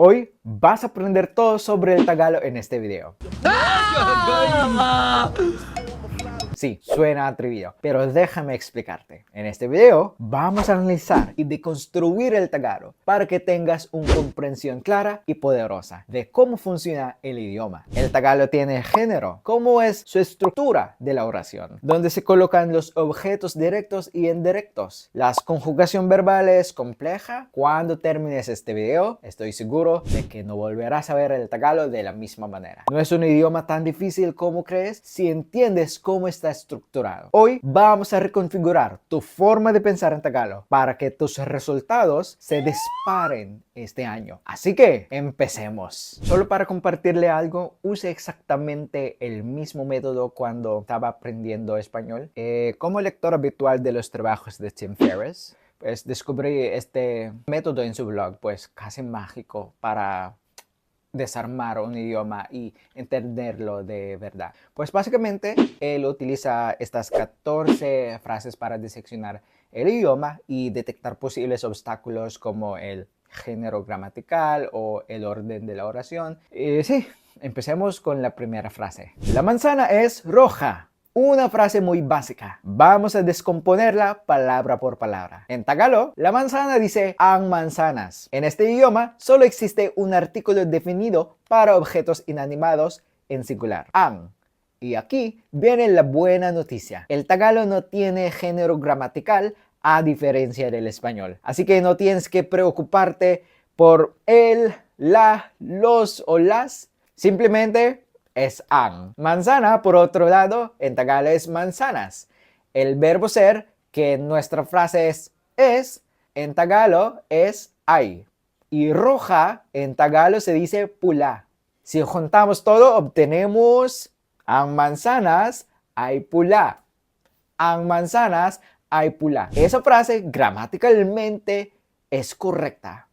Hoy vas a aprender todo sobre el Tagalog en este video. Sí, suena atrevido, pero déjame explicarte. En este video vamos a analizar y deconstruir el Tagalog para que tengas una comprensión clara y poderosa de cómo funciona el idioma. El Tagalog tiene género, cómo es su estructura de la oración, donde se colocan los objetos directos y indirectos. La conjugación verbal es compleja. Cuando termines este video, estoy seguro de que no volverás a ver el Tagalog de la misma manera. No es un idioma tan difícil como crees si entiendes cómo está estructurado. Hoy vamos a reconfigurar tu forma de pensar en Tagalog para que tus resultados se disparen este año. Así que empecemos. Solo para compartirle algo, use exactamente el mismo método cuando estaba aprendiendo español. Como lector habitual de los trabajos de Tim Ferriss, pues descubrí este método en su blog, pues casi mágico para desarmar un idioma y entenderlo de verdad. Pues básicamente él utiliza estas 14 frases para diseccionar el idioma y detectar posibles obstáculos como el género gramatical o el orden de la oración. Sí, empecemos con la primera frase. La manzana es roja. Una frase muy básica. Vamos a descomponerla palabra por palabra. En Tagalog, la manzana dice ang manzanas. En este idioma, solo existe un artículo definido para objetos inanimados en singular, ang. Y aquí viene la buena noticia. El Tagalog no tiene género gramatical a diferencia del español. Así que no tienes que preocuparte por el, la, los o las. Simplemente es ang. Manzana, por otro lado, en Tagalog es manzanas. El verbo ser, que en nuestra frase es, en Tagalog es ay. Y roja, en Tagalog se dice pula. Si juntamos todo, obtenemos ang manzanas ay pula. Ang manzanas ay pula. Esa frase gramaticalmente es correcta.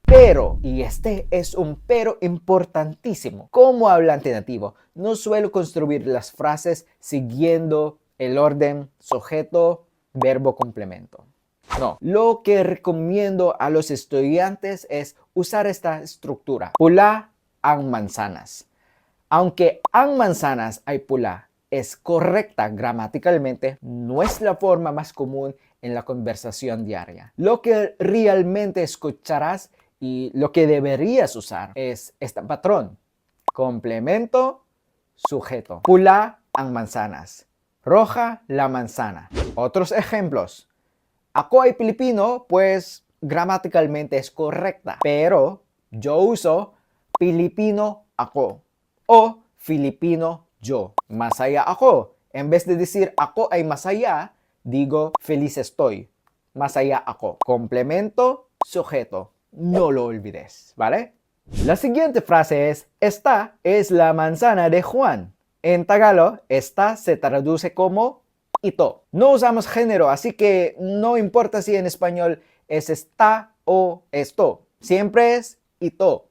Pero, y este es un pero importantísimo, como hablante nativo, no suelo construir las frases siguiendo el orden sujeto, verbo, complemento. No, lo que recomiendo a los estudiantes es usar esta estructura. Pula ang manzanas. Aunque ang manzanas ay pula es correcta gramaticalmente, no es la forma más común en la conversación diaria. Lo que realmente escucharás y lo que deberías usar es este patrón. Complemento, sujeto. Pula ang manzanas. Roja la manzana. Otros ejemplos. Ako ay Pilipino, pues gramaticalmente es correcta. Pero yo uso Pilipino ako o Filipino yo. Masaya ako. En vez de decir ako ay masaya, digo feliz estoy. Masaya ako. Complemento, sujeto. No lo olvides, ¿vale? La siguiente frase es, esta es la manzana de Juan. En Tagalog, esta se traduce como ito. No usamos género, así que no importa si en español es esta o esto. Siempre es ito.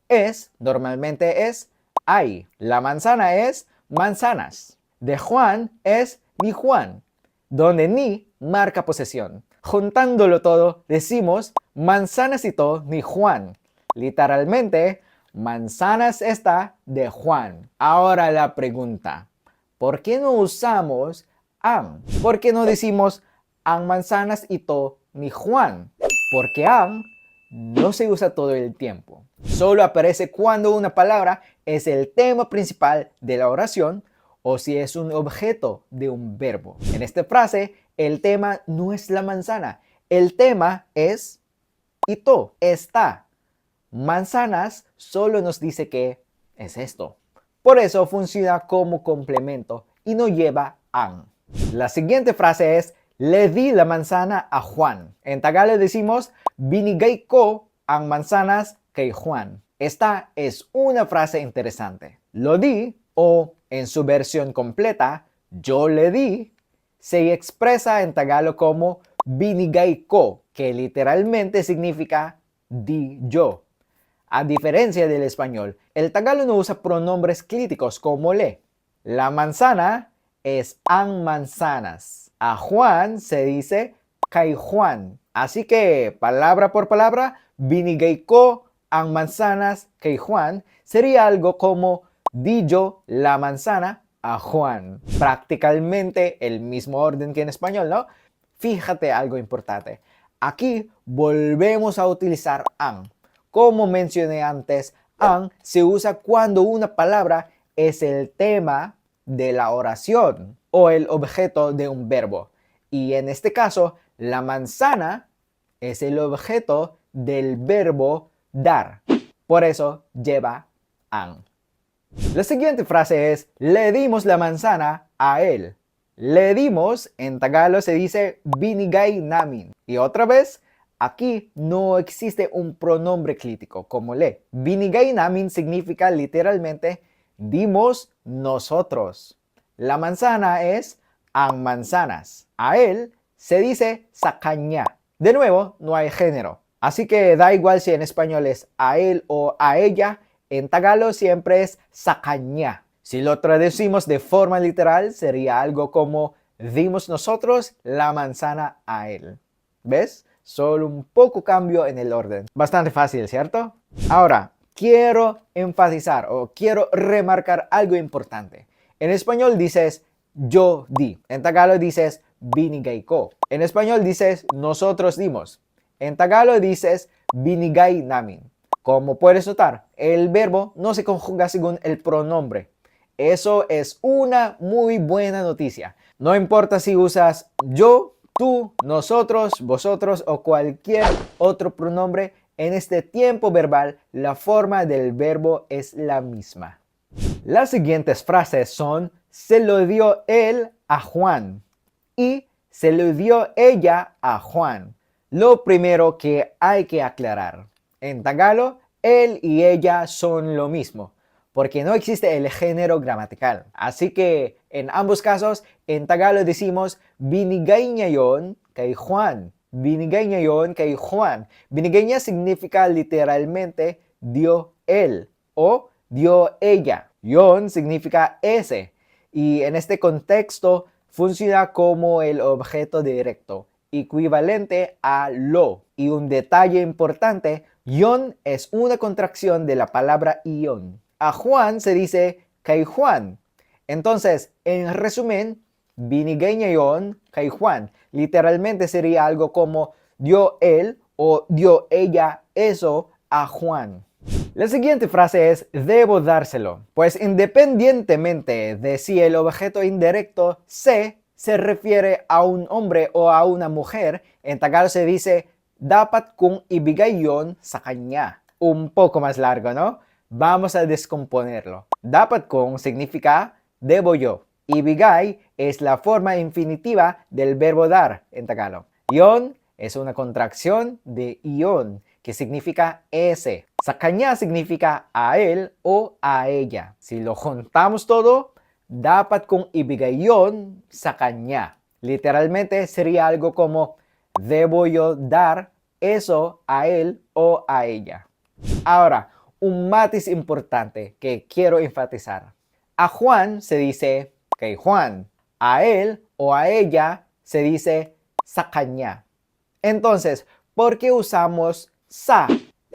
Es, normalmente es ay. La manzana es manzanas. De Juan es ni Juan, donde ni marca posesión. Juntándolo todo, decimos manzanas ito ni Juan. Literalmente, manzanas esta de Juan. Ahora la pregunta, ¿por qué no usamos ang? ¿Por qué no decimos ang manzanas ito ni Juan? Porque ang no se usa todo el tiempo. Solo aparece cuando una palabra es el tema principal de la oración o si es un objeto de un verbo. En esta frase, el tema no es la manzana. El tema es ito, está. Manzanas solo nos dice que es esto. Por eso funciona como complemento y no lleva ang. La siguiente frase es, le di la manzana a Juan. En Tagalog decimos, binigay ko ang manzanas kay Juan. Esta es una frase interesante. Lo di, o en su versión completa, yo le di, se expresa en Tagalog como binigay ko, que literalmente significa di yo. A diferencia del español, el Tagalog no usa pronombres críticos como le. La manzana es ang manzanas. A Juan se dice kay Juan. Así que, palabra por palabra, binigay ko ang manzanas kay Juan sería algo como di yo la manzana a Juan. Prácticamente el mismo orden que en español, ¿no? Fíjate algo importante. Aquí volvemos a utilizar ang. Como mencioné antes, ang se usa cuando una palabra es el tema de la oración o el objeto de un verbo. Y en este caso, la manzana es el objeto del verbo dar. Por eso lleva ang. La siguiente frase es, le dimos la manzana a él. Le dimos, en Tagalog se dice, binigay namin. Y otra vez, aquí no existe un pronombre crítico como le. Binigay namin significa literalmente, dimos nosotros. La manzana es ang manzanas. A él se dice sa kanya. De nuevo, no hay género. Así que da igual si en español es a él o a ella, en Tagalog siempre es sa kanya. Si lo traducimos de forma literal, sería algo como dimos nosotros la manzana a él. ¿Ves? Solo un poco cambio en el orden. Bastante fácil, ¿cierto? Ahora, quiero enfatizar o quiero remarcar algo importante. En español dices yo di. En Tagalog dices binigay ko. En español dices nosotros dimos. En Tagalog dices binigay namin. Como puedes notar, el verbo no se conjuga según el pronombre. Eso es una muy buena noticia. No importa si usas yo, tú, nosotros, vosotros o cualquier otro pronombre, en este tiempo verbal la forma del verbo es la misma. Las siguientes frases son se lo dio él a Juan y se lo dio ella a Juan. Lo primero que hay que aclarar. En Tagalog, él y ella son lo mismo, porque no existe el género gramatical. Así que en ambos casos, en Tagalog decimos binigay niya yon kay Juan. Binigay niya yon kay Juan. Binigay niya significa literalmente dio él o dio ella. Yon significa ese. Y en este contexto funciona como el objeto directo, equivalente a lo. Y un detalle importante, yon es una contracción de la palabra ion. A Juan se dice kay Juan. Entonces, en resumen, binigay niya yon kay Juan. Literalmente sería algo como dio él o dio ella eso a Juan. La siguiente frase es debo dárselo. Pues independientemente de si el objeto indirecto se refiere a un hombre o a una mujer, en Tagalog se dice dapat kong ibigay yon sa kanya. Un poco más largo, ¿no? Vamos a descomponerlo. Dapat kong significa debo yo. Ibigay es la forma infinitiva del verbo dar en Tagalog. Yon es una contracción de ion, que significa ese. Sa kanya significa a él o a ella. Si lo juntamos todo, dapat kong ibigay yon sa kanya. Literalmente sería algo como debo yo dar eso a él o a ella. Ahora, un matiz importante que quiero enfatizar. A Juan se dice kay Juan. A él o a ella se dice sa kanya. Entonces, ¿por qué usamos sa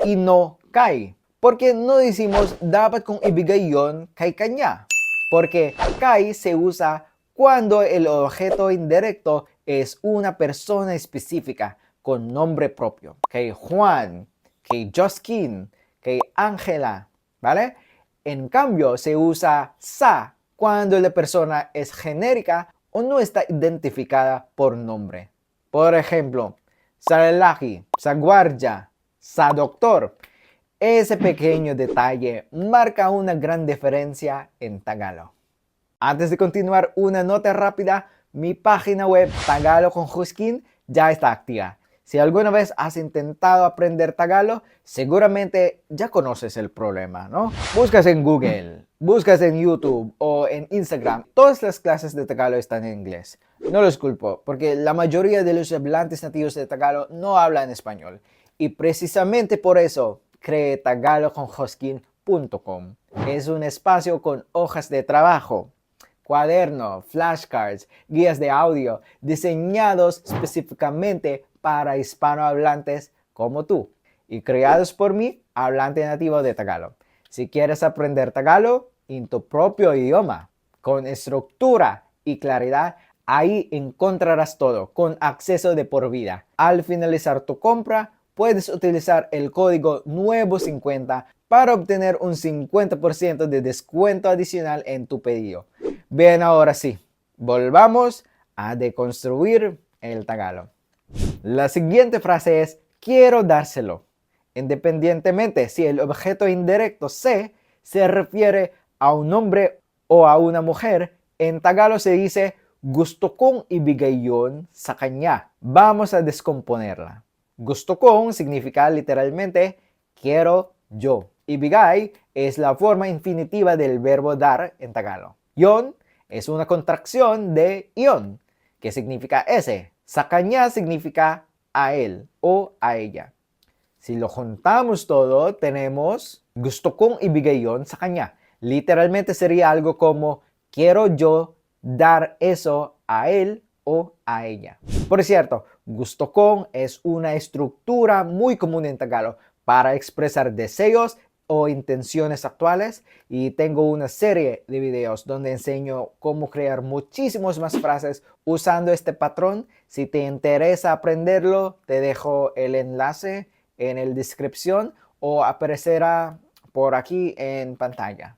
y no kay? Porque no decimos dapat kong ibigay yon kay kanya. Porque kay se usa cuando el objeto indirecto es una persona específica con nombre propio. Kay Juan, kay Joskin, kay Ángela, ¿vale? En cambio, se usa sa cuando la persona es genérica o no está identificada por nombre. Por ejemplo, sa lalaki, sa guardia, sa doctor. Ese pequeño detalle marca una gran diferencia en Tagalog. Antes de continuar, una nota rápida. Mi página web Tagalog con Huskin ya está activa. Si alguna vez has intentado aprender Tagalog, seguramente ya conoces el problema, ¿no? Buscas en Google, buscas en YouTube o en Instagram. Todas las clases de Tagalog están en inglés. No los culpo, porque la mayoría de los hablantes nativos de Tagalog no hablan español. Y precisamente por eso creé tagalogconhuskin.com. Es un espacio con hojas de trabajo, cuaderno, flashcards, guías de audio, diseñados específicamente para hispanohablantes como tú y creados por mí hablante nativo de Tagalog. Si quieres aprender Tagalog en tu propio idioma, con estructura y claridad, ahí encontrarás todo, con acceso de por vida. Al finalizar tu compra, puedes utilizar el código NUEVO50 para obtener un 50% de descuento adicional en tu pedido. Bien, ahora sí, volvamos a deconstruir el Tagalog. La siguiente frase es, quiero dárselo. Independientemente si el objeto indirecto se refiere a un hombre o a una mujer, en Tagalog se dice, gusto kong ibigay yon sa kanya. Vamos a descomponerla. Gusto kong significa literalmente, quiero yo. Ibigay es la forma infinitiva del verbo dar en Tagalog. Yon es una contracción de iyon, que significa ese. Sa kanya significa a él o a ella. Si lo juntamos todo, tenemos gusto kong ibigay yon sa kanya. Literalmente sería algo como quiero yo dar eso a él o a ella. Por cierto, gusto kong es una estructura muy común en Tagalog para expresar deseos o intenciones actuales, y tengo una serie de videos donde enseño cómo crear muchísimas más frases usando este patrón. Si te interesa aprenderlo, te dejo el enlace en la descripción o aparecerá por aquí en pantalla.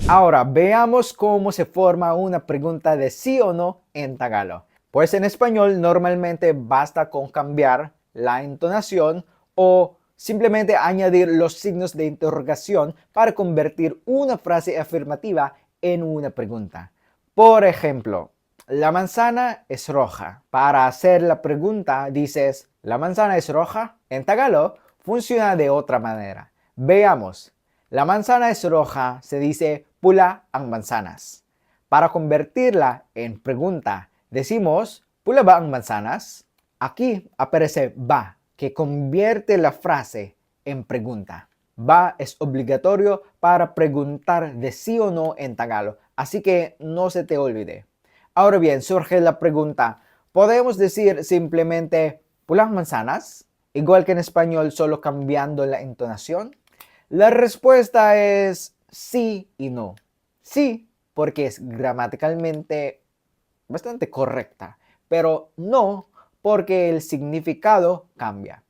Ahora veamos cómo se forma una pregunta de sí o no en Tagalog. Pues en español normalmente basta con cambiar la entonación o simplemente añadir los signos de interrogación para convertir una frase afirmativa en una pregunta. Por ejemplo, la manzana es roja. Para hacer la pregunta dices, ¿la manzana es roja? En Tagalog funciona de otra manera. Veamos. La manzana es roja, se dice pula ang mansanas. Para convertirla en pregunta, decimos, ¿pula ba ang mansanas? Aquí aparece ba, que convierte la frase en pregunta. Va es obligatorio para preguntar de sí o no en Tagalog, así que no se te olvide. Ahora bien, surge la pregunta, ¿podemos decir simplemente pulang manzanas? Igual que en español, solo cambiando la entonación. La respuesta es sí y no. Sí, porque es gramaticalmente bastante correcta, pero no, porque el significado cambia.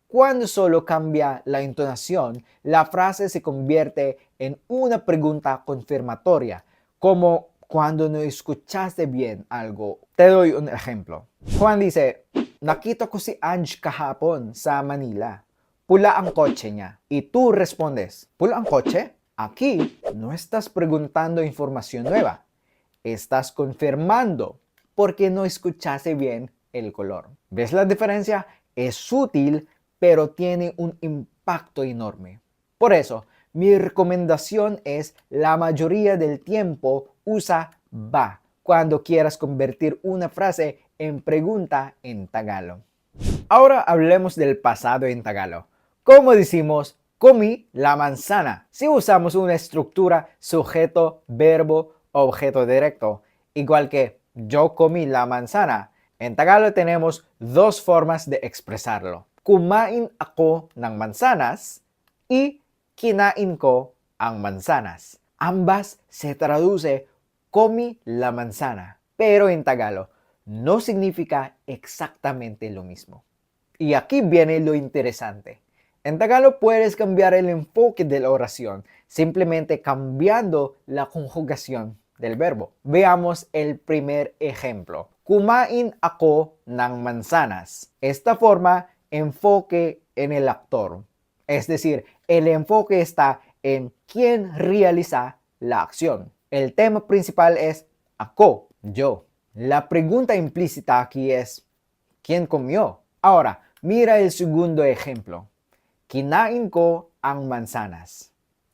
Cuando solo cambia la entonación, la frase se convierte en una pregunta confirmatoria, como cuando no escuchaste bien algo. Te doy un ejemplo. Juan dice, nakita ko si Ange kahapon sa Manila. Pula ang kotse niya. Y tú respondes, ¿pula ang kotse? Aquí no estás preguntando información nueva. Estás confirmando porque no escuchaste bien el color. ¿Ves la diferencia? Es sutil, pero tiene un impacto enorme. Por eso, mi recomendación es la mayoría del tiempo usa va cuando quieras convertir una frase en pregunta en Tagalog. Ahora hablemos del pasado en Tagalog. ¿Cómo decimos comí la manzana? Si usamos una estructura sujeto, verbo, objeto directo, igual que yo comí la manzana, en Tagalog tenemos dos formas de expresarlo. Kumain ako ng manzanas y kinain ko ang manzanas. Ambas se traduce comí la manzana, pero en Tagalog no significa exactamente lo mismo. Y aquí viene lo interesante. En Tagalog puedes cambiar el enfoque de la oración, simplemente cambiando la conjugación del verbo. Veamos el primer ejemplo. Kumain ako ng manzanas. Esta forma enfoque en el actor. Es decir, el enfoque está en quién realiza la acción. El tema principal es ako, yo. La pregunta implícita aquí es, ¿quién comió? Ahora, mira el segundo ejemplo. Kinain ko ang manzanas.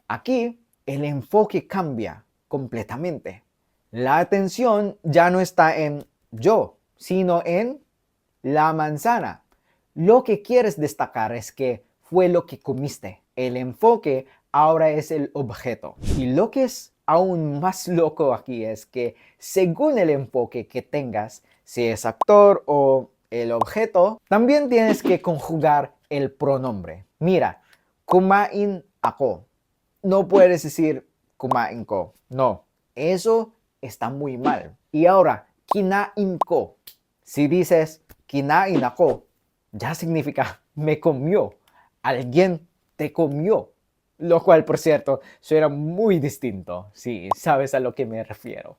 Aquí, el enfoque cambia completamente. La atención ya no está en yo, sino en la manzana. Lo que quieres destacar es que fue lo que comiste. El enfoque ahora es el objeto. Y lo que es aún más loco aquí es que según el enfoque que tengas, si es actor o el objeto, también tienes que conjugar el pronombre. Mira, kumain ako. No puedes decir kumain ko. No, eso está muy mal. Y ahora, kinain ko. Si dices kinain ako, ya significa me comió. Alguien te comió. Lo cual, por cierto, suena muy distinto. Sí, sabes a lo que me refiero.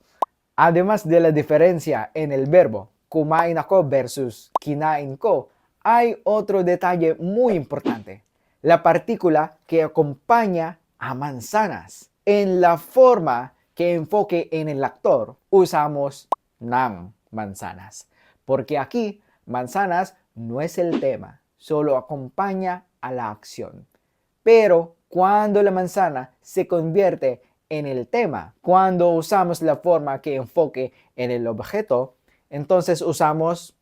Además de la diferencia en el verbo kumain ako versus kinain ko, hay otro detalle muy importante. La partícula que acompaña a manzanas. En la forma que enfoque en el actor, usamos ng manzanas. Porque aquí, manzanas no es el tema, solo acompaña a la acción. Pero cuando la manzana se convierte en el tema, cuando usamos la forma que enfoque en el objeto, entonces usamos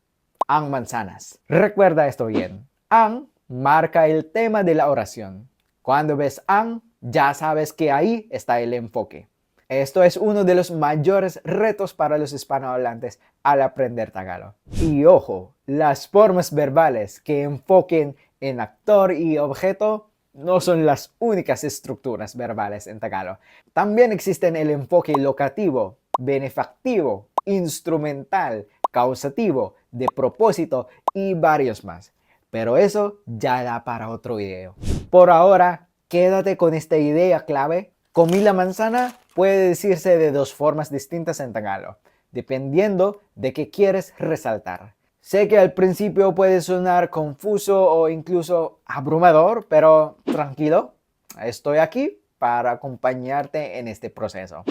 ang manzanas. Recuerda esto bien. Ang marca el tema de la oración. Cuando ves ang, ya sabes que ahí está el enfoque. Esto es uno de los mayores retos para los hispanohablantes al aprender tagalo. Y ojo, las formas verbales que enfoquen en actor y objeto no son las únicas estructuras verbales en tagalo. También existen el enfoque locativo, benefactivo, instrumental, causativo, de propósito y varios más. Pero eso ya da para otro video. Por ahora, quédate con esta idea clave. Comí la manzana puede decirse de dos formas distintas en tagalo, dependiendo de qué quieres resaltar. Sé que al principio puede sonar confuso o incluso abrumador, pero tranquilo, estoy aquí para acompañarte en este proceso.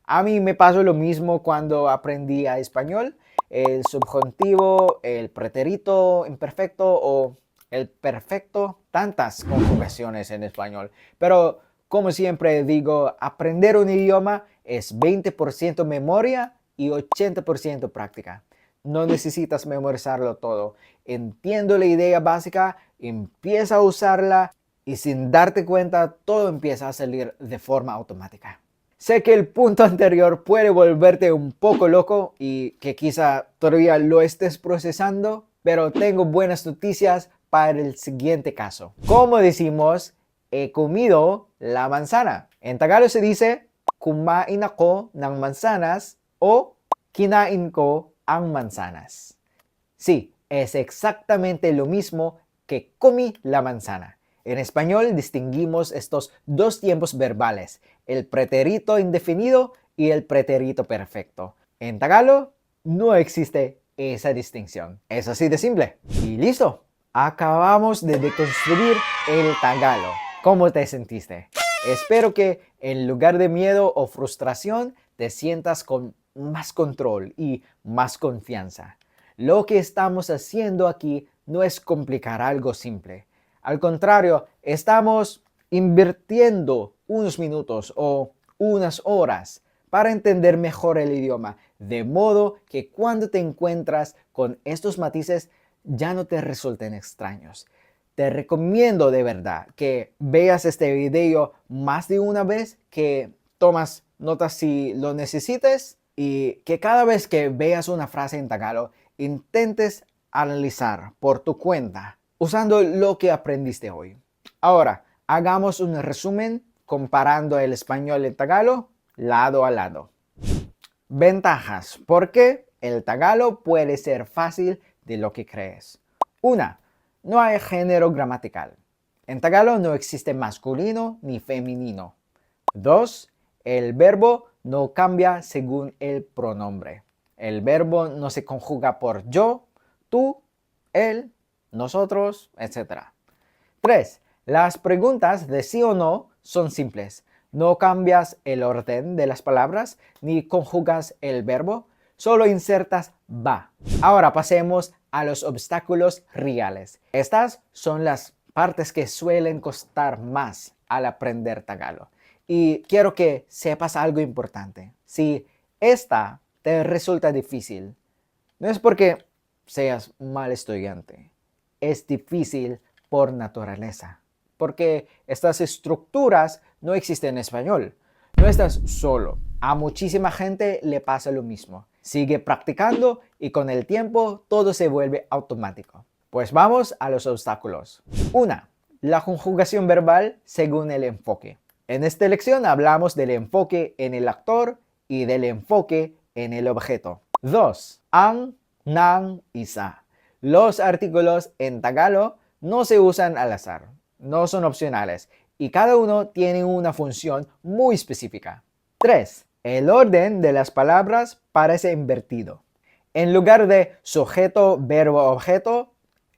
A mí me pasó lo mismo cuando aprendí a español. El subjuntivo, el pretérito imperfecto o el perfecto, tantas conjugaciones en español. Pero como siempre digo, aprender un idioma es 20% memoria y 80% práctica. No necesitas memorizarlo todo. Entiendo la idea básica, empieza a usarla y sin darte cuenta todo empieza a salir de forma automática. Sé que el punto anterior puede volverte un poco loco y que quizá todavía lo estés procesando, pero tengo buenas noticias para el siguiente caso. Como decimos, he comido la manzana. En tagalo se dice, kumain ako ng manzanas o kinain ko ang manzanas. Sí, es exactamente lo mismo que comí la manzana. En español distinguimos estos dos tiempos verbales, el pretérito indefinido y el pretérito perfecto. En tagalo no existe esa distinción. Es así de simple. Y listo. Acabamos de deconstruir el tagalo. ¿Cómo te sentiste? Espero que en lugar de miedo o frustración te sientas con más control y más confianza. Lo que estamos haciendo aquí no es complicar algo simple. Al contrario, estamos invirtiendo unos minutos o unas horas para entender mejor el idioma, de modo que cuando te encuentras con estos matices ya no te resulten extraños. Te recomiendo de verdad que veas este video más de una vez, que tomas notas si lo necesites y que cada vez que veas una frase en tagalo intentes analizar por tu cuenta usando lo que aprendiste hoy. Ahora, hagamos un resumen comparando el español y el tagalo lado a lado. Ventajas. ¿Por qué el tagalo puede ser fácil de lo que crees? 1. No hay género gramatical. En tagalo no existe masculino ni femenino. 2. El verbo no cambia según el pronombre. El verbo no se conjuga por yo, tú, él, nosotros, etc. 3. Las preguntas de sí o no son simples. No cambias el orden de las palabras ni conjugas el verbo, solo insertas va. Ahora pasemos a los obstáculos reales. Estas son las partes que suelen costar más al aprender tagalo. Y quiero que sepas algo importante. Si esta te resulta difícil, no es porque seas mal estudiante. Es difícil por naturaleza, porque estas estructuras no existen en español. No estás solo. A muchísima gente le pasa lo mismo. Sigue practicando y con el tiempo todo se vuelve automático. Pues vamos a los obstáculos. 1. la conjugación verbal según el enfoque. En esta lección hablamos del enfoque en el actor y del enfoque en el objeto. 2. Ang, nang, isa. Los artículos en tagalo no se usan al azar, no son opcionales y cada uno tiene una función muy específica. 3. El orden de las palabras parece invertido. En lugar de sujeto, verbo, objeto,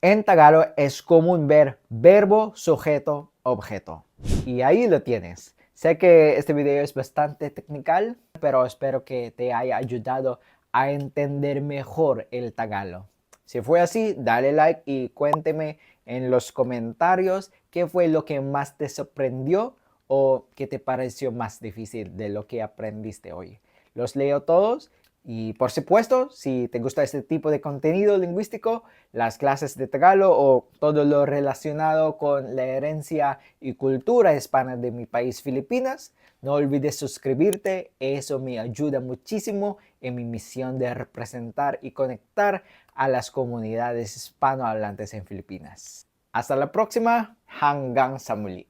en tagalo es común ver verbo, sujeto, objeto. Y ahí lo tienes. Sé que este video es bastante técnico, pero espero que te haya ayudado a entender mejor el tagalo. Si fue así, dale like y cuénteme en los comentarios qué fue lo que más te sorprendió o qué te pareció más difícil de lo que aprendiste hoy. Los leo todos y por supuesto, si te gusta este tipo de contenido lingüístico, las clases de tagalo o todo lo relacionado con la herencia y cultura hispana de mi país, Filipinas, no olvides suscribirte, eso me ayuda muchísimo en mi misión de representar y conectar a las comunidades hispanohablantes en Filipinas. Hasta la próxima, hanggang sa muli.